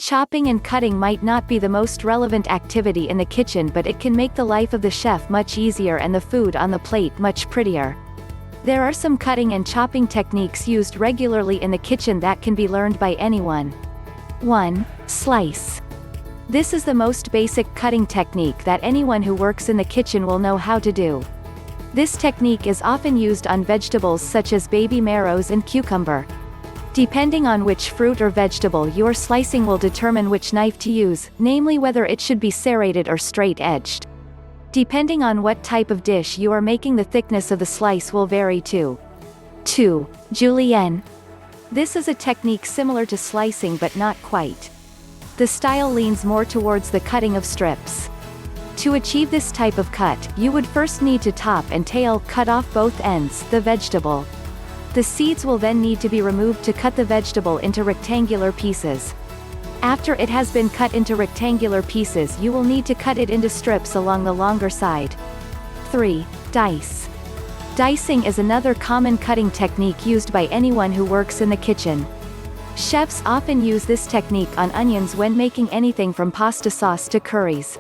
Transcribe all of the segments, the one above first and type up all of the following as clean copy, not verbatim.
Chopping and cutting might not be the most relevant activity in the kitchen, but it can make the life of the chef much easier and the food on the plate much prettier. There are some cutting and chopping techniques used regularly in the kitchen that can be learned by anyone. 1. Slice. This is the most basic cutting technique that anyone who works in the kitchen will know how to do. This technique is often used on vegetables such as baby marrows and cucumber. Depending on which fruit or vegetable you're slicing will determine which knife to use, namely whether it should be serrated or straight-edged. Depending on what type of dish you are making, the thickness of the slice will vary too. 2. Julienne. This is a technique similar to slicing but not quite. The style leans more towards the cutting of strips. To achieve this type of cut, you would first need to top and tail cut off both ends, the vegetable. The seeds will then need to be removed to cut the vegetable into rectangular pieces. After it has been cut into rectangular pieces, you will need to cut it into strips along the longer side. 3. Dice. Dicing is another common cutting technique used by anyone who works in the kitchen. Chefs often use this technique on onions when making anything from pasta sauce to curries.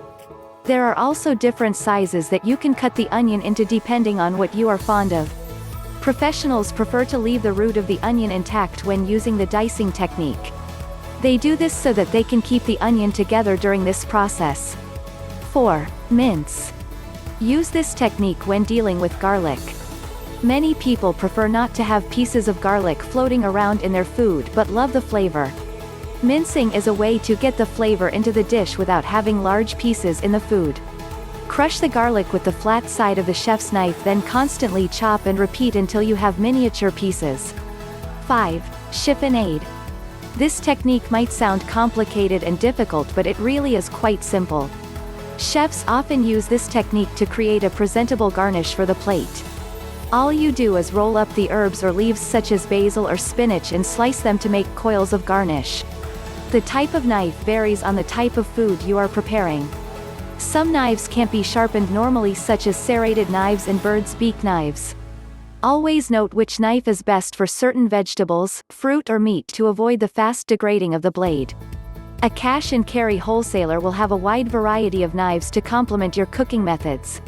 There are also different sizes that you can cut the onion into depending on what you are fond of. Professionals prefer to leave the root of the onion intact when using the dicing technique. They do this so that they can keep the onion together during this process. 4. Mince. Use this technique when dealing with garlic. Many people prefer not to have pieces of garlic floating around in their food but love the flavor. Mincing is a way to get the flavor into the dish without having large pieces in the food. Crush the garlic with the flat side of the chef's knife, then constantly chop and repeat until you have miniature pieces. 5. Chiffonade. This technique might sound complicated and difficult, but it really is quite simple. Chefs often use this technique to create a presentable garnish for the plate. All you do is roll up the herbs or leaves such as basil or spinach and slice them to make coils of garnish. The type of knife varies on the type of food you are preparing. Some knives can't be sharpened normally, such as serrated knives and bird's beak knives. Always note which knife is best for certain vegetables, fruit or meat to avoid the fast degrading of the blade. A cash and carry wholesaler will have a wide variety of knives to complement your cooking methods.